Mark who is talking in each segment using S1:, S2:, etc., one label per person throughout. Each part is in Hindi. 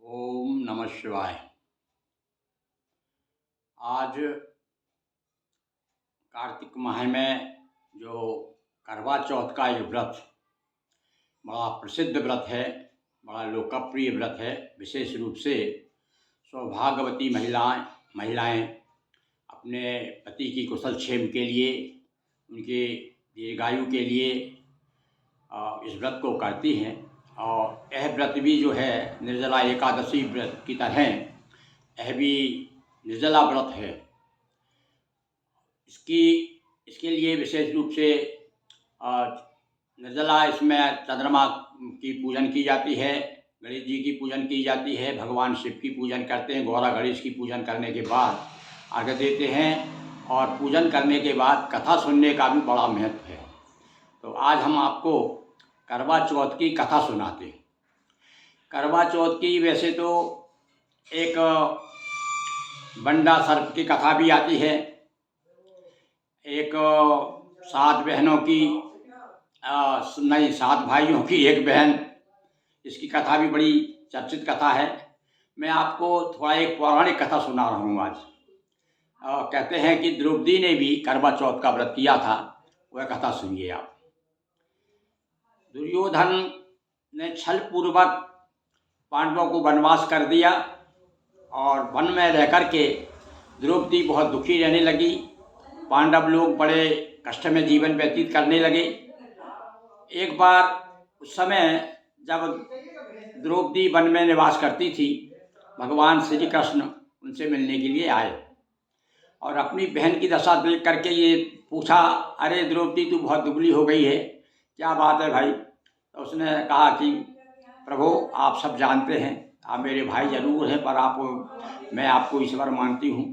S1: ओम नमः शिवाय। आज कार्तिक माह में जो करवा चौथ का ये व्रत बड़ा प्रसिद्ध व्रत है, बड़ा लोकप्रिय व्रत है। विशेष रूप से सौभाग्यवती महिलाएं महिलाएं अपने पति की कुशल क्षेम के लिए, उनके दीर्घायु के लिए इस व्रत को करती हैं। और यह व्रत भी जो है निर्जला एकादशी व्रत की तरह यह भी निर्जला व्रत है। इसके लिए विशेष रूप से निर्जला इसमें चंद्रमा की पूजन की जाती है, गणेश जी की पूजन की जाती है, भगवान शिव की पूजन करते हैं। गौरा गणेश की पूजन करने के बाद अर्घ्य देते हैं और पूजन करने के बाद कथा सुनने का भी बड़ा महत्व है। तो आज हम आपको करवा चौथ की कथा सुनाते हैं। करवा चौथ की वैसे तो एक बंडा सर्प की कथा भी आती है, एक 7 बहनों की नहीं 7 भाइयों की एक बहन, इसकी कथा भी बड़ी चर्चित कथा है। मैं आपको थोड़ा एक पौराणिक कथा सुना रहा हूँ आज। कहते हैं कि द्रौपदी ने भी करवा चौथ का व्रत किया था। वह कथा सुनिए आप। दुर्योधन ने छल पूर्वक पांडवों को वनवास कर दिया और वन में रह कर के द्रौपदी बहुत दुखी रहने लगी। पांडव लोग बड़े कष्ट में जीवन व्यतीत करने लगे। एक बार उस समय जब द्रौपदी वन में निवास करती थी, भगवान श्री कृष्ण उनसे मिलने के लिए आए और अपनी बहन की दशा देख करके ये पूछा, अरे द्रौपदी तू बहुत दुबली हो गई है, क्या बात है भाई? तो उसने कहा कि प्रभु आप सब जानते हैं, आप मेरे भाई जरूर हैं पर मैं आपको ईश्वर मानती हूँ।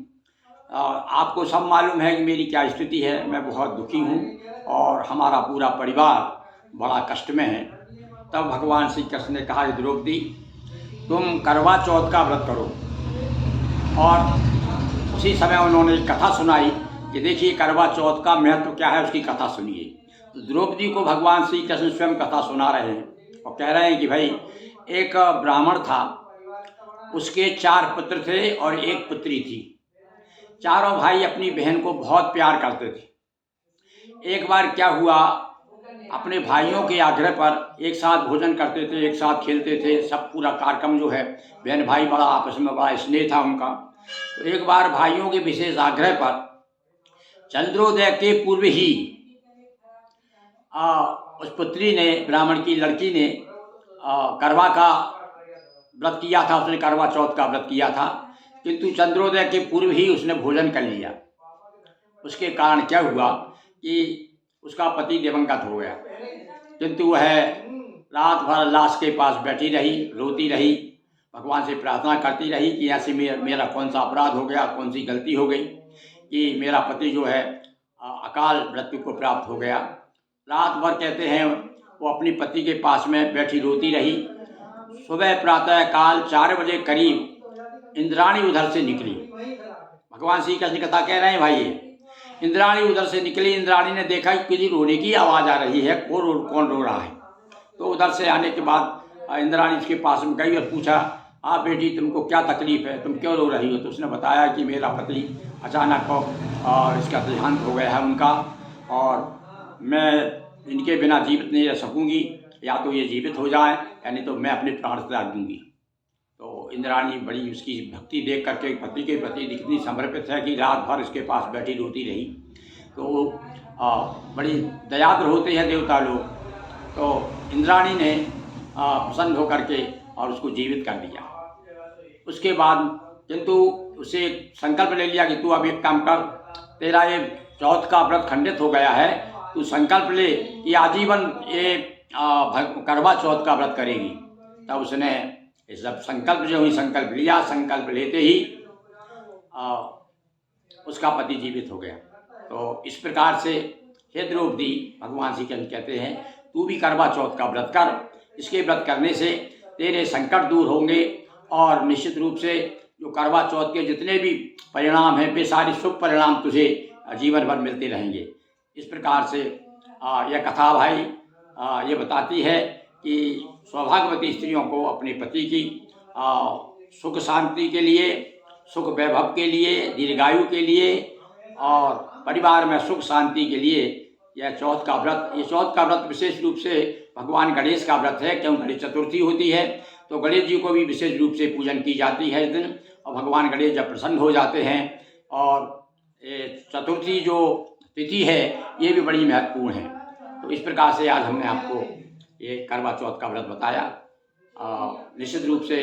S1: आपको सब मालूम है कि मेरी क्या स्थिति है, मैं बहुत दुखी हूँ और हमारा पूरा परिवार बड़ा कष्ट में है। तब भगवान श्री कृष्ण ने कहा, द्रौपदी तुम करवा चौथ का व्रत करो। और उसी समय उन्होंने कथा सुनाई कि देखिए करवा चौथ का महत्व क्या है, उसकी कथा सुनिए। तो द्रौपदी को भगवान श्री कृष्ण स्वयं कथा सुना रहे हैं और कह रहे हैं कि भाई एक ब्राह्मण था, उसके 4 पुत्र थे और 1 पुत्री थी। चारों भाई अपनी बहन को बहुत प्यार करते थे। एक बार क्या हुआ, अपने भाइयों के आग्रह पर एक साथ भोजन करते थे, एक साथ खेलते थे, सब पूरा कार्यक्रम जो है, बहन भाई बड़ा आपस में बड़ा स्नेह था उनका। तो एक बार भाइयों के विशेष आग्रह पर चंद्रोदय के पूर्व ही उस पुत्री ने, ब्राह्मण की लड़की ने करवा का व्रत किया था। उसने करवा चौथ का व्रत किया था, किंतु चंद्रोदय के पूर्व ही उसने भोजन कर लिया। उसके कारण क्या हुआ कि उसका पति दिवंगत हो गया, किंतु वह रात भर लाश के पास बैठी रही, रोती रही, भगवान से प्रार्थना करती रही कि ऐसे मेरा कौन सा अपराध हो गया, कौन सी गलती हो गई कि मेरा पति जो है अकाल मृत्यु को प्राप्त हो गया। रात भर कहते हैं वो अपनी पति के पास में बैठी रोती रही। सुबह प्रातः काल 4 बजे करीब इंद्राणी उधर से निकली। भगवान श्री कृष्ण कथा कह रहे हैं भाई, इंद्राणी उधर से निकली। इंद्राणी ने देखा कि किसी रोने की आवाज़ आ रही है, कौन रो रहा है। तो उधर से आने के बाद इंद्राणी इसके पास में गई और पूछा, आप बेटी तुमको क्या तकलीफ है, तुम क्यों रो रही हो? तो उसने बताया कि मेरा पति अचानक इसका देहांत हो गया है उनका, और मैं इनके बिना जीवित नहीं रह सकूँगी, या तो ये जीवित हो जाए या नहीं तो मैं अपने प्राण त्याग दूँगी। तो इंद्राणी बड़ी उसकी भक्ति देख करके पति के प्रति इतनी समर्पित है कि रात भर इसके पास बैठी रोती रही। तो बड़ी दयाद्र होते हैं देवता लोग। तो इंद्राणी ने प्रसन्न होकर के और उसको जीवित कर दिया। उसके बाद किंतु उसे संकल्प ले लिया कि तू अब एक काम कर, तेरा ये चौथ का व्रत खंडित हो गया है, तू संकल्प ले कि आजीवन ये करवा चौथ का व्रत करेगी। तब उसने ये सब संकल्प जो ही संकल्प लिया, संकल्प लेते ही उसका पति जीवित हो गया। तो इस प्रकार से हे द्रौपदी, भगवान श्री कृष्ण कहते हैं तू भी करवा चौथ का व्रत कर। इसके व्रत करने से तेरे संकट दूर होंगे और निश्चित रूप से जो करवा चौथ के जितने भी परिणाम हैं वे सारे शुभ परिणाम तुझे जीवन भर मिलते रहेंगे। इस प्रकार से यह कथा भाई ये बताती है कि सौभाग्यवती स्त्रियों को अपने पति की सुख शांति के लिए, सुख वैभव के लिए, दीर्घायु के लिए और परिवार में सुख शांति के लिए यह चौथ का व्रत, ये चौथ का व्रत विशेष रूप से भगवान गणेश का व्रत है, क्योंकि गणेश चतुर्थी होती है तो गणेश जी को भी विशेष रूप से पूजन की जाती है इस दिन। और भगवान गणेश जब प्रसन्न हो जाते हैं, और ये चतुर्थी जो तिथि है ये भी बड़ी महत्वपूर्ण है। तो इस प्रकार से आज हमने आपको ये करवा चौथ का व्रत बताया। निश्चित रूप से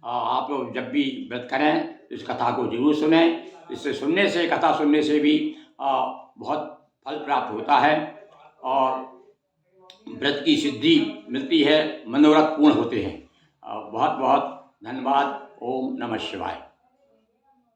S1: आप लोग जब भी व्रत करें तो इस कथा को जरूर सुनें। इससे सुनने से, कथा सुनने से भी बहुत फल प्राप्त होता है और व्रत की सिद्धि मिलती है, मनोरथ पूर्ण होते हैं। बहुत बहुत धन्यवाद। ओम नमः शिवाय।